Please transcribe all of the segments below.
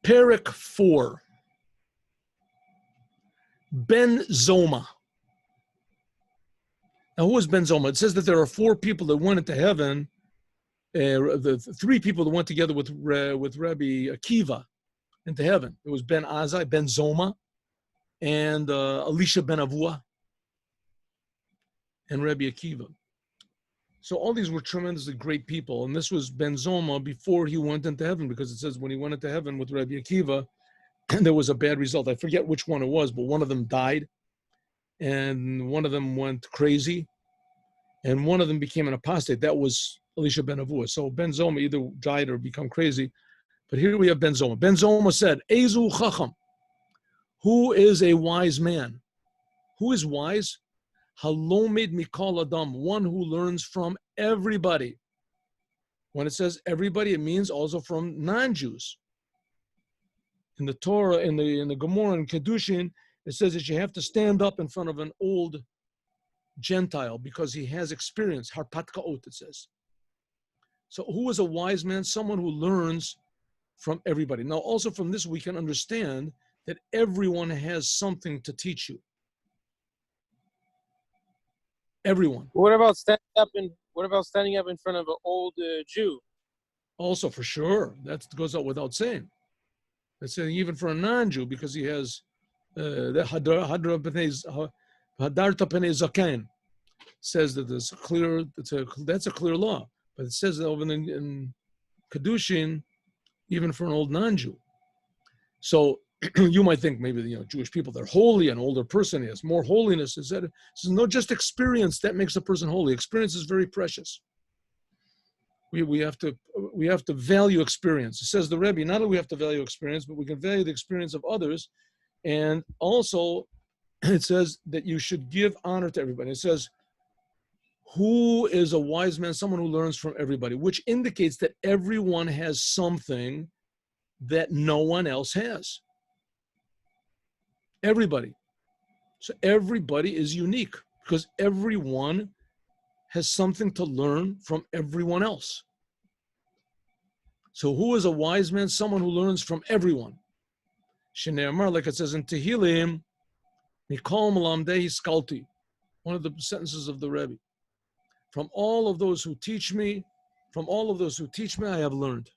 Perek 4. Ben Zoma. Now, who is Ben Zoma? It says that there are 4 people that went into heaven. The 3 people that went together with Rabbi Akiva into heaven. It was Ben Azai, Ben Zoma, and Elisha ben Avua, and Rabbi Akiva. So all these were tremendously great people, and this was Ben Zoma before he went into heaven, because it says when he went into heaven with Rabbi Akiva, there was a bad result. I forget which one it was, but one of them died, and one of them went crazy, and one of them became an apostate. That was Elisha ben Avua. So Ben Zoma either died or become crazy. But here we have Ben Zoma. Ben Zoma said, Ezu Chacham, who is a wise man? Who is wise? Halomed mikol adam, one who learns from everybody. When it says everybody, it means also from non-Jews. In the Torah, in the Gemara and Kedushin, it says that you have to stand up in front of an old Gentile because he has experience. Harpatkaot, it says. So who is a wise man? Someone who learns from everybody. Now, also from this, we can understand that everyone has something to teach you. Everyone. What about standing up in front of an old Jew? Also, for sure, that goes out without saying. That's saying even for a non-Jew, because he has the Hadarta Penei Zaken says that there's clear. That's a clear law, but it says that over in Kedushin, even for an old non-Jew. So you might think maybe Jewish people, they're holy. An older person has more holiness. Is that? It's not just experience that makes a person holy. Experience is very precious. We have to value experience. It says the Rebbe, not only we have to value experience, but we can value the experience of others. And also, it says that you should give honor to everybody. It says, who is a wise man? Someone who learns from everybody, which indicates that everyone has something that no one else has. Everybody. So everybody is unique because everyone has something to learn from everyone else. So who is a wise man? Someone who learns from everyone. Shnei Amar, like it says in Tehillim, Mikol Malamdei Skalti, one of the sentences of the Rebbe. From all of those who teach me, I have learned.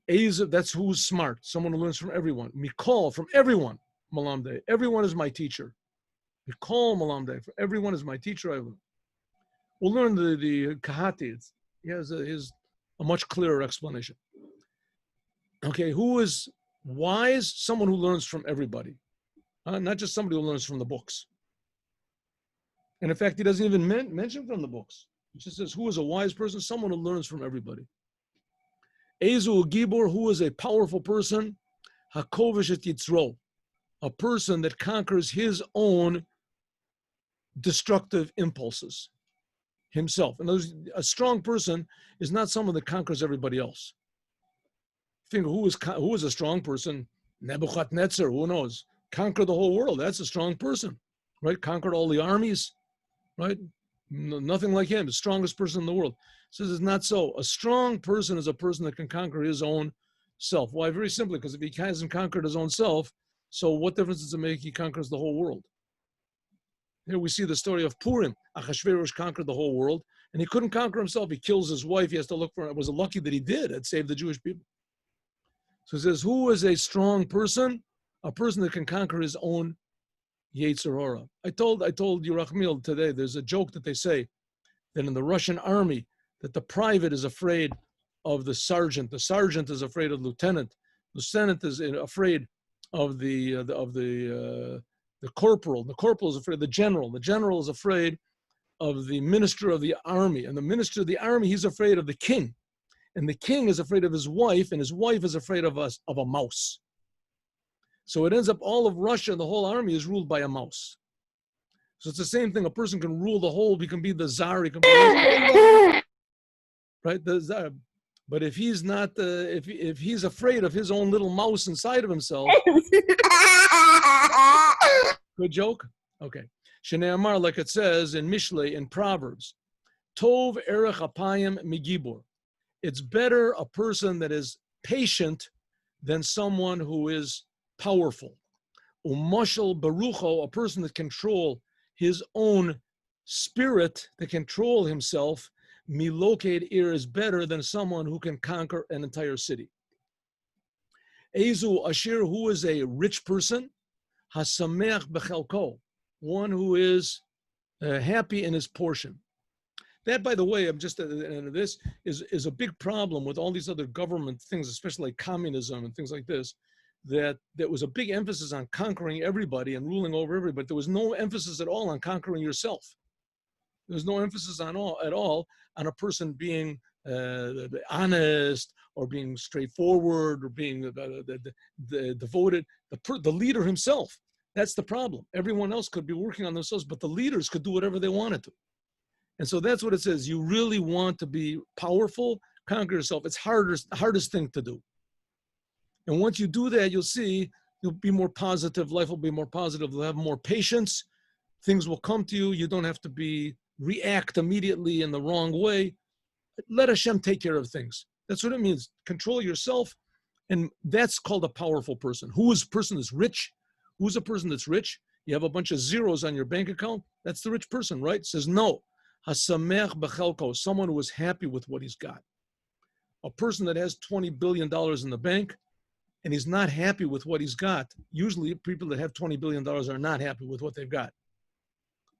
That's who's smart, someone who learns from everyone. Mikol, from everyone, Malamdei. Everyone is my teacher. Mikol Malamdei, everyone is my teacher. I learn. We'll learn the Kahati. He has a much clearer explanation. Okay, who is wise? Someone who learns from everybody. Not just somebody who learns from the books. And in fact, he doesn't even mention from the books. He just says, who is a wise person? Someone who learns from everybody. Ezu Gibor, who is a powerful person? Hakovish et Yitzro, a person that conquers his own destructive impulses himself. In other words, a strong person is not someone that conquers everybody else. Think who is a strong person? Nebuchadnezzar, who knows? Conquered the whole world. That's a strong person, right? Conquered all the armies, right? Nothing like him, the strongest person in the world. Says it's not so. A strong person is a person that can conquer his own self. Why? Very simply, because if he hasn't conquered his own self, so what difference does it make? He conquers the whole world. Here we see the story of Purim. Achashverosh conquered the whole world, and he couldn't conquer himself. He kills his wife. He has to look for it. Was lucky that he did. It saved the Jewish people. So it says, who is a strong person? A person that can conquer his own Yetzer Hara. I told Yerachmiel today, there's a joke that they say that in the Russian army, that the private is afraid of the sergeant is afraid of the lieutenant is afraid of the corporal is afraid of the general is afraid of the minister of the army, and the minister of the army, he's afraid of the king, and the king is afraid of his wife, and his wife is afraid of a mouse. So it ends up all of Russia, the whole army is ruled by a mouse. So it's the same thing. A person can rule the whole. He can be the czar. He can be right, the czar. But if he's not, if he's afraid of his own little mouse inside of himself, good joke. Okay, Shnei Amar, like it says in Mishlei in Proverbs, Tov erech apayim migibor. It's better a person that is patient than someone who is powerful. Umashal barucho, a person that control his own spirit, to control himself, miloked ir, is better than someone who can conquer an entire city. Ezu ashir, who is a rich person, hasameach bechelko, one who is happy in his portion. That, by the way, I'm just this is a big problem with all these other government things, especially like communism and things like this. That there was a big emphasis on conquering everybody and ruling over everybody. There was no emphasis at all on conquering yourself. There was no emphasis at all on a person being honest or being straightforward or being devoted. The leader himself. That's the problem. Everyone else could be working on themselves, but the leaders could do whatever they wanted to. And so that's what it says. You really want to be powerful, conquer yourself. It's the hardest thing to do. And once you do that, you'll see you'll be more positive. Life will be more positive. You'll have more patience. Things will come to you. You don't have to react immediately in the wrong way. Let Hashem take care of things. That's what it means. Control yourself. And that's called a powerful person. Who is a person that's rich? Who's a person that's rich? You have a bunch of zeros on your bank account. That's the rich person, right? It says no. Hasamech bechelko, someone who is happy with what he's got. A person that has $20 billion in the bank and he's not happy with what he's got. Usually people that have $20 billion are not happy with what they've got,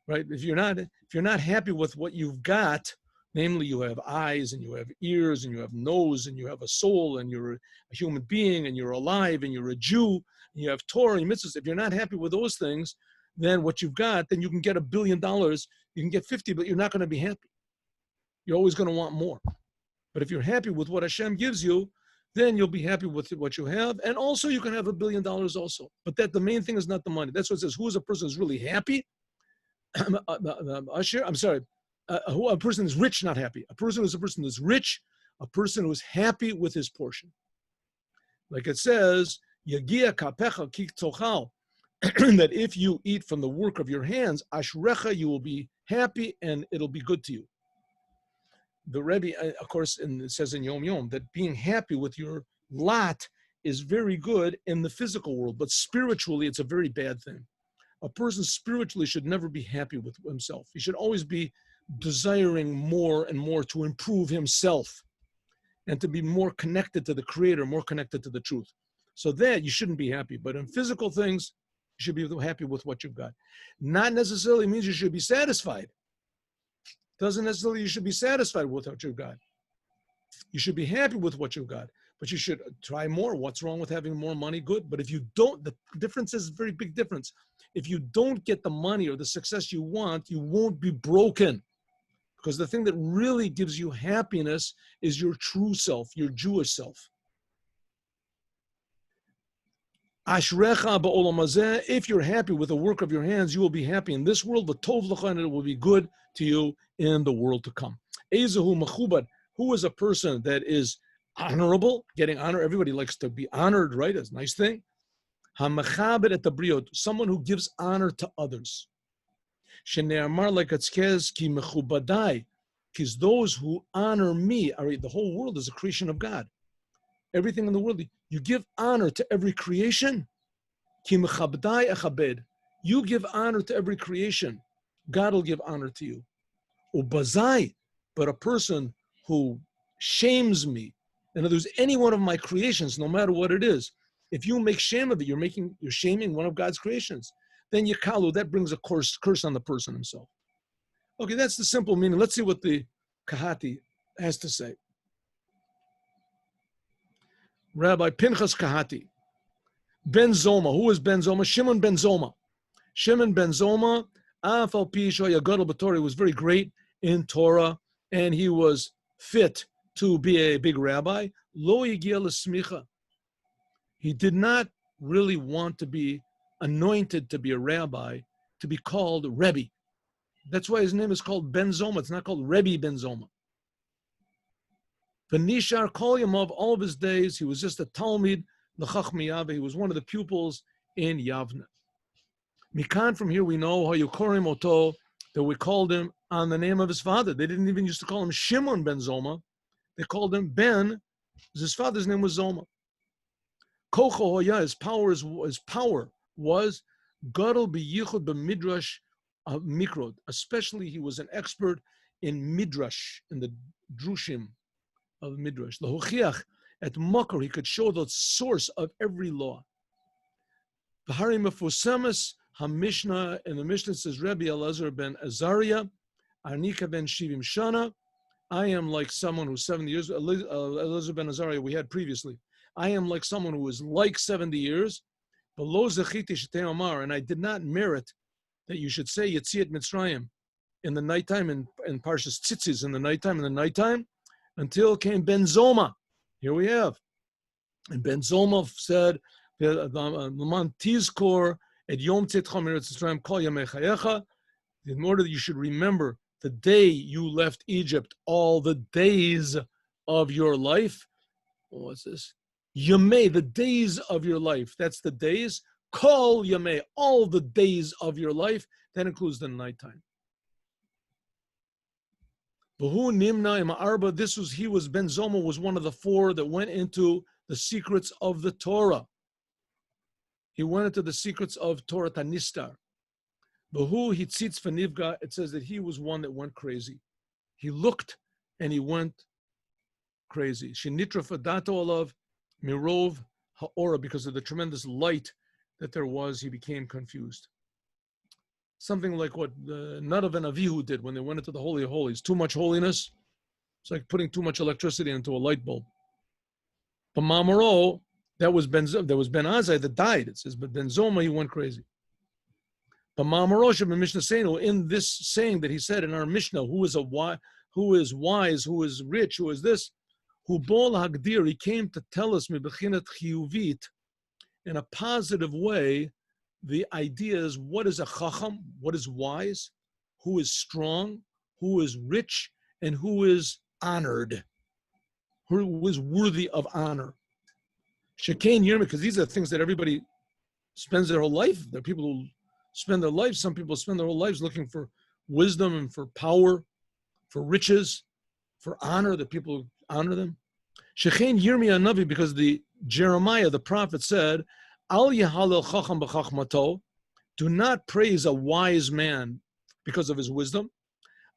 right? If you're not happy with what you've got, namely you have eyes and you have ears and you have nose and you have a soul and you're a human being and you're alive and you're a Jew and you have Torah and mitzvahs. If you're not happy with those things, then what you've got, then you can get $1 billion. You can get 50, but you're not going to be happy. You're always going to want more. But if you're happy with what Hashem gives you, then you'll be happy with what you have. And also you can have $1 billion also. But the main thing is not the money. That's what it says. Who is a person who's really happy? I'm sorry. A person is rich, not happy. A person who's rich, a person who's happy with his portion. Like it says, Yagia kapecha kik tochal, that if you eat from the work of your hands, ashrecha, you will be happy and it'll be good to you. The Rebbe, of course, it says in Yom Yom that being happy with your lot is very good in the physical world, but spiritually, it's a very bad thing. A person spiritually should never be happy with himself. He should always be desiring more and more to improve himself and to be more connected to the Creator, more connected to the truth. So that you shouldn't be happy. But in physical things, you should be happy with what you've got. Not necessarily means you should be satisfied. Doesn't necessarily you should be satisfied with what you've got. You should be happy with what you've got, but you should try more. What's wrong with having more money? Good. But if you don't, the difference is a very big difference. If you don't get the money or the success you want, you won't be broken. Because the thing that really gives you happiness is your true self, your Jewish self. Ashrecha ba'olam hazeh, if you're happy with the work of your hands, you will be happy in this world, but tov l'cha, and it will be good to you in the world to come. Ezehu mechubad, who is a person that is honorable, getting honor. Everybody likes to be honored, right? It's a nice thing. HaMechabed et habriot, someone who gives honor to others. Shene'amar, like it says, ki mechubadai, because those who honor me, the whole world is a creation of God. Everything in the world, you give honor to every creation. Ki mechabdai echabed, you give honor to every creation, God will give honor to you. Ubazai, but a person who shames me, in other words, any one of my creations, no matter what it is, if you make shame of it, you're shaming one of God's creations. Then yakalu, that brings a curse on the person himself. Okay, that's the simple meaning. Let's see what the Kahati has to say. Rabbi Pinchas Kahati, Ben Zoma. Who is Ben Zoma? Shimon Ben Zoma. Shimon Ben Zoma, Afal Pisho Yagadol B'Torah, was very great in Torah, and he was fit to be a big rabbi. Lo Yigia L'Smicha. He did not really want to be anointed to be a rabbi, to be called Rebbe. That's why his name is called Ben Zoma. It's not called Rebbe Ben Zoma. V'nishar kol yamav, all of his days, he was just a Talmid, l'chachmi Yaveh. He was one of the pupils in Yavne. Mikan, from here we know how Yukorim Oto, that we called him on the name of his father. They didn't even used to call him Shimon Ben Zoma. They called him Ben, because his father's name was Zoma. Kocho hoya, his power was gadol b'yichud b'midrash mikrod. Especially, he was an expert in midrash, in the drushim of midrash. Lahochiach at makor, he could show the source of every law. V'hari mefusamas ha-mishnah, and the Mishnah says, Rabbi Elazar ben Azariah, Arnika ben Shivim Shana, I am like someone who's 70 years, Elazar ben Azariah we had previously. I am like someone who is like 70 years, below zechiti shetei omar, and I did not merit that you should say Yetziat Mitzrayim in the nighttime, in Parshas Tzitzis, in the nighttime, until came Ben Zoma. Here we have. And Ben Zoma said, L'man tizkor et yom tzitcha meretz Mitzrayim kol yamei chayecha, in order that you should remember the day you left Egypt, all the days of your life. What's this? Yamei, the days of your life. That's the days. Kol yamei, all the days of your life. That includes the nighttime. V'hu nimna im arba. He was Ben Zoma was one of the four that went into the secrets of the Torah. He went into the secrets of Torah Tanistar. V'hu hitzitz v'nivga. It says that he was one that went crazy. He looked and he went crazy. Shenitra fadato alav mirov ha'ora, because of the tremendous light that there was, he became confused. Something like what Nadav and Avihu did when they went into the Holy of Holies. Too much holiness. It's like putting too much electricity into a light bulb. But Mamaro, that was Ben Azai that died. It says, but Ben Zoma, he went crazy. But Mamaro Shabbat Mishnah Seinu, in this saying that he said in our Mishnah, who is wise, who is rich, who is this, who bol hagdir, he came to tell us mebechinat chiyuvit, in a positive way. The idea is, what is a chacham? What is wise? Who is strong? Who is rich? And who is honored? Who is worthy of honor? Shekain Yirmiyah, because these are things that everybody spends their whole life. There are people who spend their lives. Some people spend their whole lives looking for wisdom and for power, for riches, for honor, that people honor them. Shekain Yirmiyah Navi, because the Jeremiah, the prophet, said, Al yahalel chacham b'chachmato, do not praise a wise man because of his wisdom.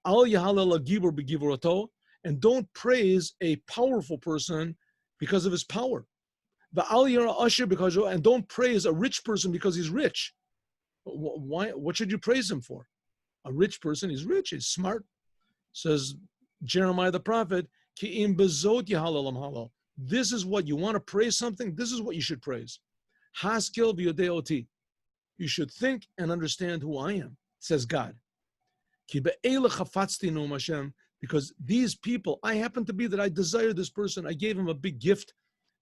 Al yahalel agibur b'givurato, and don't praise a powerful person because of his power. The al yara asher because, and don't praise a rich person because he's rich. Why? What should you praise him for? A rich person, he's rich, he's smart. Says Jeremiah the prophet, Ki im bezot yahalel halal. This is what you want to praise something. This is what you should praise. Haskil v'yodeoti. You should think and understand who I am, says God. Because these people, I happen to be that I desire this person. I gave him a big gift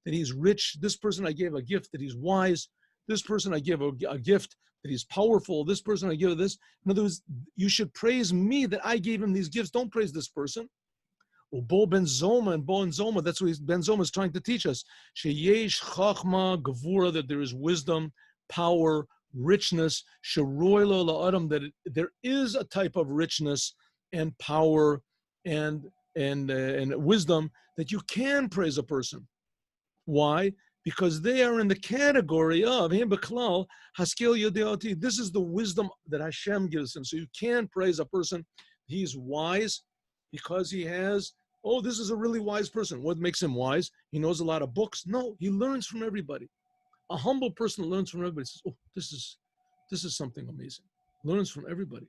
that he's rich. This person I gave a gift that he's wise. This person I give a gift that he's powerful. This person I give this. In other words, you should praise me that I gave him these gifts. Don't praise this person. Bo Ben Zoma, and Bo and Zoma, that's what Ben Zoma is trying to teach us. Sheyesh chachma gevura, that there is wisdom, power, richness. Sheroilo la'adam, that there is a type of richness and power and wisdom that you can praise a person. Why? Because they are in the category of him b'klal haskil yodeoti. This is the wisdom that Hashem gives him. So you can praise a person. He's wise because he has. Oh, this is a really wise person. What makes him wise? He knows a lot of books. No, he learns from everybody. A humble person learns from everybody. Says, oh, this is something amazing. Learns from everybody,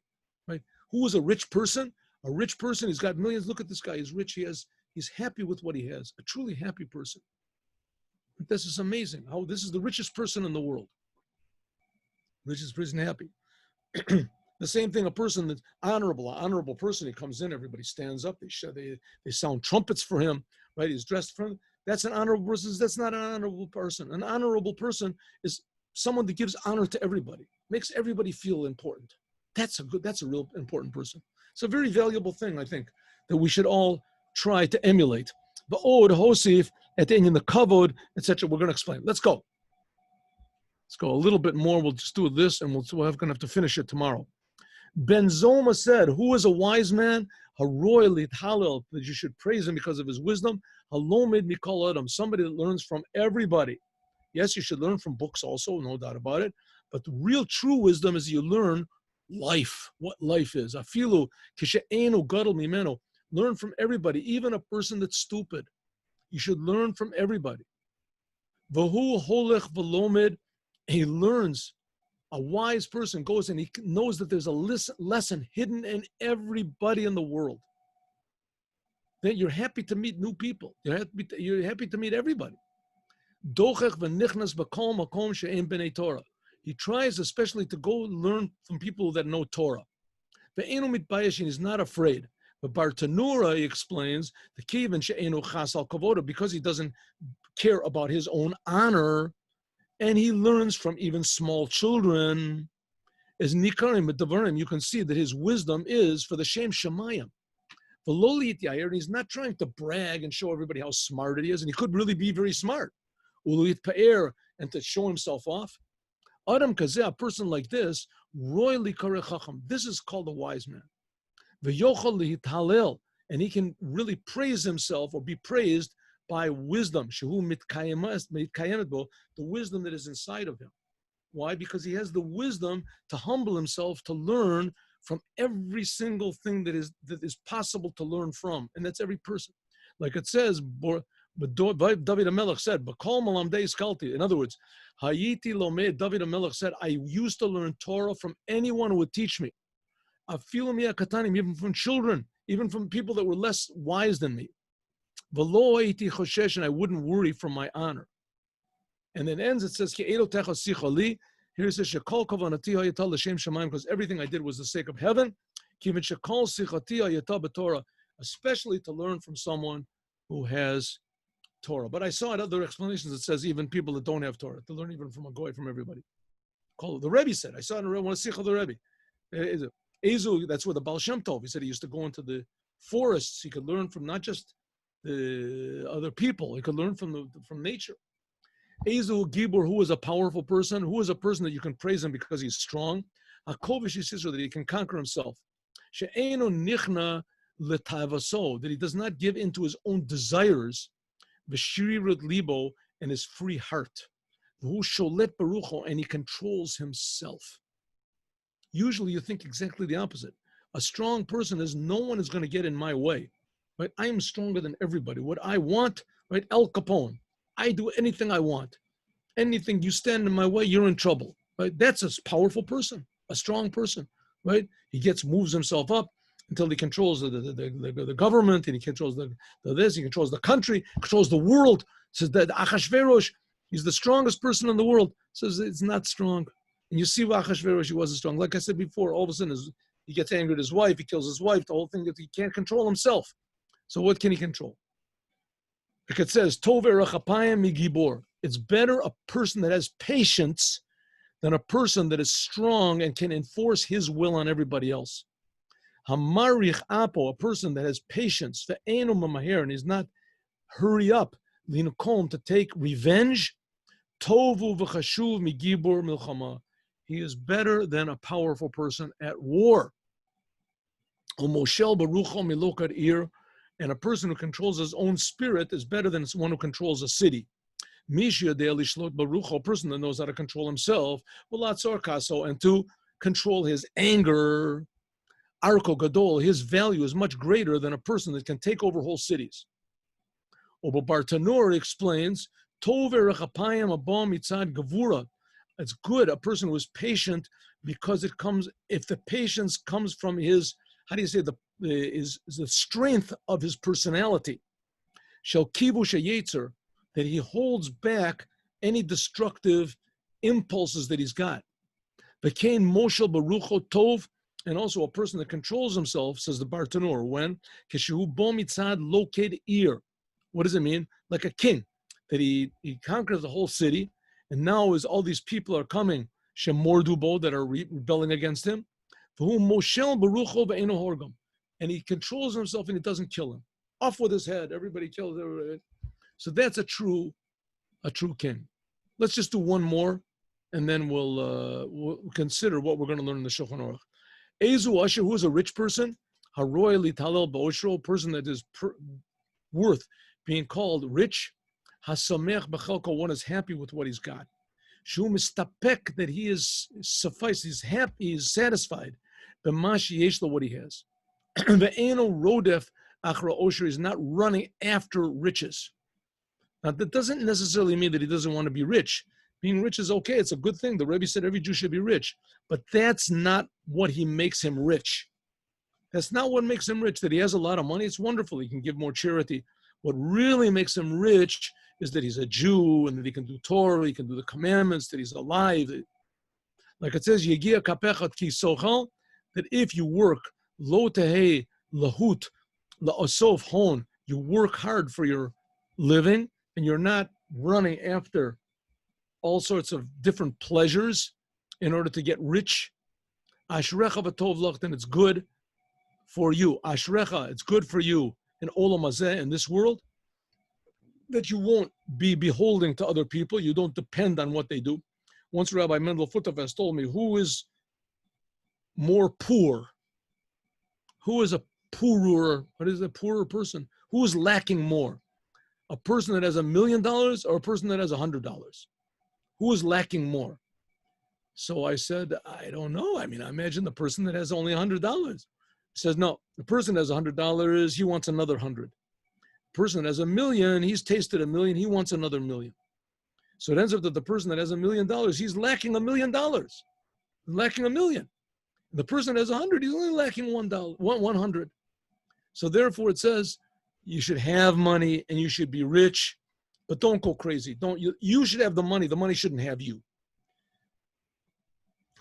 right? Who is a rich person? A rich person, he's got millions. Look at this guy. He's rich. He's happy with what he has. A truly happy person. This is amazing. How this is the richest person in the world. Richest person, happy. The same thing, a person that's honorable, an honorable person, he comes in, everybody stands up, they sound trumpets for him, right? He's dressed for him. That's an honorable person. That's not an honorable person. An honorable person is someone that gives honor to everybody, makes everybody feel important. That's a real important person. It's a very valuable thing, I think, that we should all try to emulate. The Od, Hosif, at the end, the Kavod, etc. We're going to explain. Let's go. Let's go a little bit more. We'll just do this, and we're going to have to finish it tomorrow. Ben Zoma said, who is a wise man? Haroy lithalel, that you should praise him because of his wisdom. Halomid mikol adam, somebody that learns from everybody. Yes, you should learn from books also, no doubt about it. But the real true wisdom is you learn life, what life is. Afilu kishe'enu gadol mimeno. Learn from everybody, even a person that's stupid. You should learn from everybody. Vahu holech v'lomed. He learns. A wise person goes and he knows that there's a lesson hidden in everybody in the world. Then you're happy to meet new people. You're happy to meet everybody. He tries especially to go learn from people that know Torah. He's not afraid. But Bartanura, he explains, the kivan she'enu chas al kavoda, because he doesn't care about his own honor, and he learns from even small children. As nikarim b'davarim, you can see that his wisdom is for the shem shemayim. The lowly yair, he's not trying to brag and show everybody how smart he is, and he could really be very smart. Uluit pa'er, and to show himself off. Adam kazeh, a person like this, royally kareh chacham. This is called a wise man. V'yochal lihitalel, and he can really praise himself or be praised by wisdom. Shehu mitkayemet bo, the wisdom that is inside of him. Why? Because he has the wisdom to humble himself, to learn from every single thing that is possible to learn from, and that's every person. Like it says, David HaMelech said, "B'kol malamdei iskalti." In other words, Hayiti lomed. David HaMelech said, "I used to learn Torah from anyone who would teach me. Afilu mi'akatanim, even from children, even from people that were less wise than me. V'lo hayiti choshesh, and I wouldn't worry from my honor." And then ends, it says, Ki elotecha sichali. Here it says, Shekol kavanati hayatal l'shem shamayim, because everything I did was the sake of heaven. Kivin shekol sichati hayatal b'Torah, especially to learn from someone who has Torah. But I saw in other explanations, it says even people that don't have Torah, to learn even from a goy, from everybody. The Rebbe said, I saw in one sikh of the Rebbe. Ezu, that's where the Baal Shem Tov, he said he used to go into the forests. He could learn from not just the other people, he could learn from nature. Ezu Gibor, who is a powerful person, who is a person that you can praise him because he's strong. Hakovish Yisrael, that he can conquer himself. She'enu nichna letavaso, that he does not give into his own desires. V'shirirat libo, and his free heart. Who sholet barucho, and he controls himself. Usually you think exactly the opposite. A strong person is, no one is going to get in my way. Right? I am stronger than everybody. What I want, right? El Capone. I do anything I want. Anything you stand in my way, you're in trouble. Right? That's a powerful person, a strong person. Right? He moves himself up until he controls the government, and he controls he controls the country, controls the world. Says that Achashverosh, he's the strongest person in the world. Says it's not strong. And you see why Achashverosh, he wasn't strong. Like I said before, all of a sudden he gets angry at his wife, he kills his wife, the whole thing that he can't control himself. So what can he control? Like it says, Tov erachapayim migibor. It's better a person that has patience than a person that is strong and can enforce his will on everybody else. Hamarich apo, a person that has patience, ve'enu mamaher, and is not hurry up, linkom, to take revenge. Tovu v'chashuv migibor milchama. He is better than a powerful person at war. Umoshel barucho milokad ir. And a person who controls his own spirit is better than one who controls a city. Mishia de lishlot barucho, a person that knows how to control himself, and to control his anger. Arko gadol, his value is much greater than a person that can take over whole cities. Oba Bartanur explains, Tov erachapayim abam mitzad gavura. It's good, a person who is patient, because it comes, if the patience comes from his, how do you say, is the strength of his personality. Shel kivush hayetzer, that he holds back any destructive impulses that he's got. V'kein moshel barucho tov, and also a person that controls himself, says the Bartanur, when keshehu bo mitzad loked ir. What does it mean? Like a king, that he conquers the whole city, and now as all these people are coming, shemordubo, that are rebelling against him, v'hu moshel barucho ve'eno horgam. And he controls himself and he doesn't kill him. Off with his head. Everybody kills everybody. So that's a true king. Let's just do one more, and then we'll consider what we're going to learn in the Shulchan Aruch. Ezu Asher, who is a rich person, Haroy Litalel Ba'oshro, person that is worth being called rich. Hasamech b'chelko, one is happy with what he's got. Shu mistapek, that he is suffice, he's happy, he is satisfied. B'mashi yeshlo, what he has. Ve'eno rodef achra osher, is not running after riches. Now that doesn't necessarily mean that he doesn't want to be rich. Being rich is okay, it's a good thing. The Rebbe said every Jew should be rich. But that's not what he makes him rich. That's not what makes him rich. That he has a lot of money, it's wonderful. He can give more charity. What really makes him rich is that he's a Jew and that he can do Torah, he can do the commandments, that he's alive. Like it says, Yegia kapechat ki sochal, that if you work, lo tehei lahut la'asof hon, you work hard for your living and you're not running after all sorts of different pleasures in order to get rich. Ashrecha v'tov lach, then it's good for you. Ashrecha, it's good for you in olam hazeh, in this world, that you won't be beholding to other people. You don't depend on what they do. Once Rabbi Mendel Futterfest told me, who is more poor? Who is a poorer, what is a poorer person? Who is lacking more? A person that has $1 million or a person that has $100? Who is lacking more? So I said, I don't know. I mean, I imagine the person that has only $100. He says, no, the person that has $100, he wants another 100. The person that has $1 million, he's tasted $1 million, he wants another 1 million. So it ends up that the person that has $1 million, he's lacking $1 million, lacking $1 million. The person that has 100, he's only lacking $100. So therefore it says, you should have money and you should be rich, but don't go crazy. You should have the money shouldn't have you.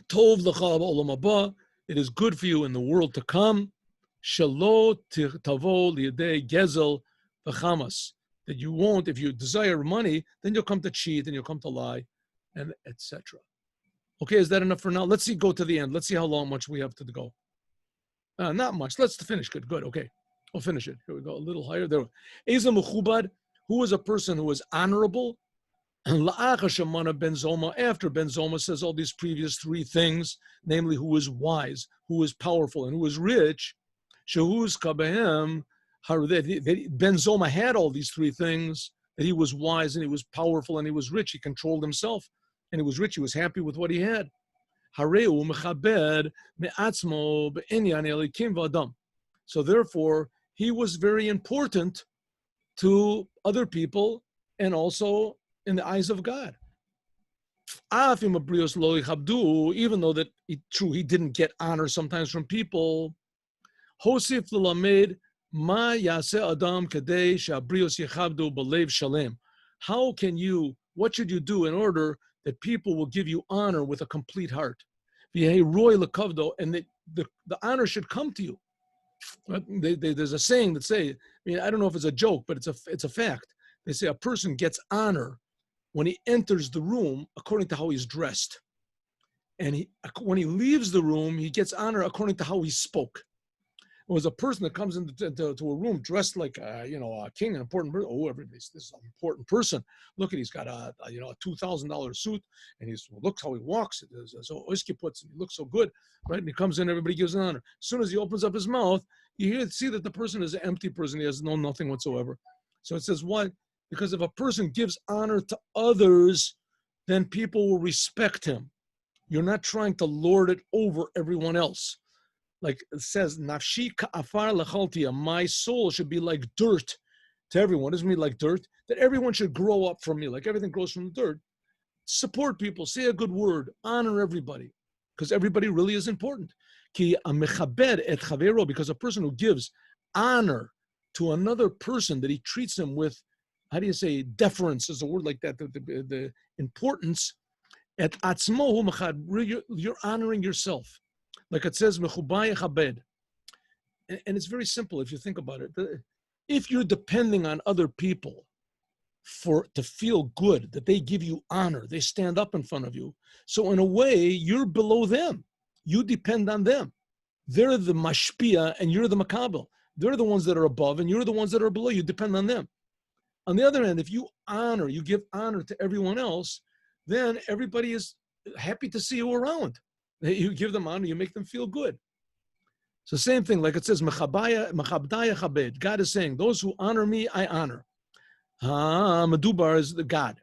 Tov l'cha ba'olam haba, it is good for you in the world to come. Shelo tavo liyadei gezel v'chamas, that you won't, if you desire money, then you'll come to cheat and you'll come to lie, and etc. Okay, is that enough for now? Let's see, go to the end. Let's see how much we have to go. Not much. Let's finish. Good. Okay. We'll finish it. Here we go. A little higher. There. Eza mechubad, who is a person who is honorable? After Ben Zoma says all these previous three things, namely who is wise, who is powerful, and who is rich. Shehuz kabehem, Ben Zoma had all these three things, that he was wise and he was powerful and he was rich. He controlled himself and he was rich. He was happy with what he had. So therefore, he was very important to other people and also in the eyes of God. Even though that he didn't get honor sometimes from people. How can you, what should you do in order that people will give you honor with a complete heart? And that the honor should come to you. There's a saying that say, I mean, I don't know if it's a joke, but it's a fact. They say a person gets honor when he enters the room according to how he's dressed. And when he leaves the room, he gets honor according to how he spoke. It was a person that comes into a room dressed like a king, an important person. Oh, this is an important person. Look at, he's got a $2,000 suit, and looks how he walks. So Oiski puts, and he looks so good, right? And he comes in, everybody gives him honor. As soon as he opens up his mouth, you see that the person is an empty person. He has nothing whatsoever. So it says what? Because if a person gives honor to others, then people will respect him. You're not trying to lord it over everyone else. Like it says, Nafshi ka'afar lechaltia, my soul should be like dirt to everyone. What does it mean like dirt? That everyone should grow up from me, like everything grows from the dirt. Support people, say a good word, honor everybody, because everybody really is important. Ki amechabed et chavero, because a person who gives honor to another person, that he treats him with, how do you say, deference is a word like that, the importance, et atzmo hu, you're honoring yourself. Like it says, mechubay chabed. And it's very simple if you think about it. If you're depending on other people to feel good, that they give you honor, they stand up in front of you. So in a way, you're below them. You depend on them. They're the mashpia and you're the makabel. They're the ones that are above and you're the ones that are below. You depend on them. On the other hand, if you give honor to everyone else, then everybody is happy to see you around. You give them honor, you make them feel good. So same thing, like it says, Mechabdaya chabed. God is saying, those who honor me, I honor. Medubar is the God.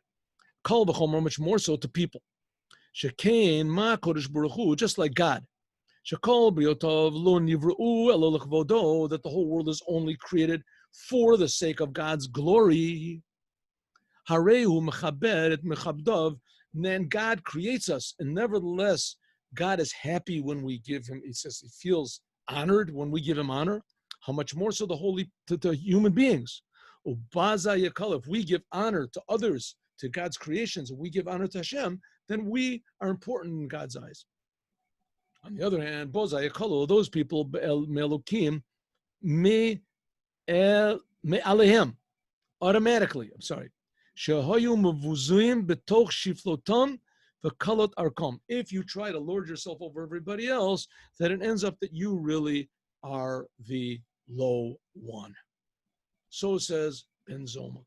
Kal v'chomer, much more so to people. Shekain ma kodesh baruch hu, just like God. Shekol briotov lo nivru elo l'kvodo, that the whole world is only created for the sake of God's glory. Harehu mechaber et mechabdov, then God creates us, and nevertheless, God is happy when we give him, he says he feels honored when we give him honor. How much more so the holy to human beings? Ubaza yakal, if we give honor to others, to God's creations, if we give honor to Hashem, then we are important in God's eyes. On the other hand, boza yakalo, those people melukim me alehem, automatically. I'm sorry. Shehayu mevuzuyim betoch shiflotam v'kalot arkom. If you try to lord yourself over everybody else, then it ends up that you really are the low one. So says Ben Zoma.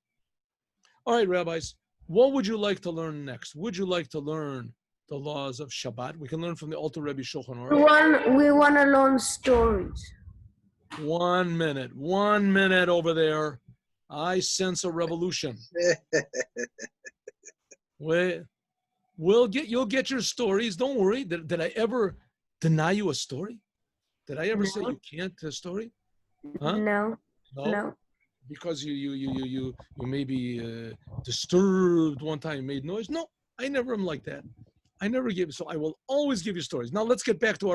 All right, rabbis, what would you like to learn next? Would you like to learn the laws of Shabbat? We can learn from the Alter Rebbe Shulchan Aruch. We want to learn stories. 1 minute over there. I sense a revolution. You'll get your stories. Don't worry. Did I ever deny you a story? Did I ever say you can't a story? Huh? No. Because you may be disturbed one time, you made noise. No, I never am like that. I never give. So I will always give you stories. Now let's get back to our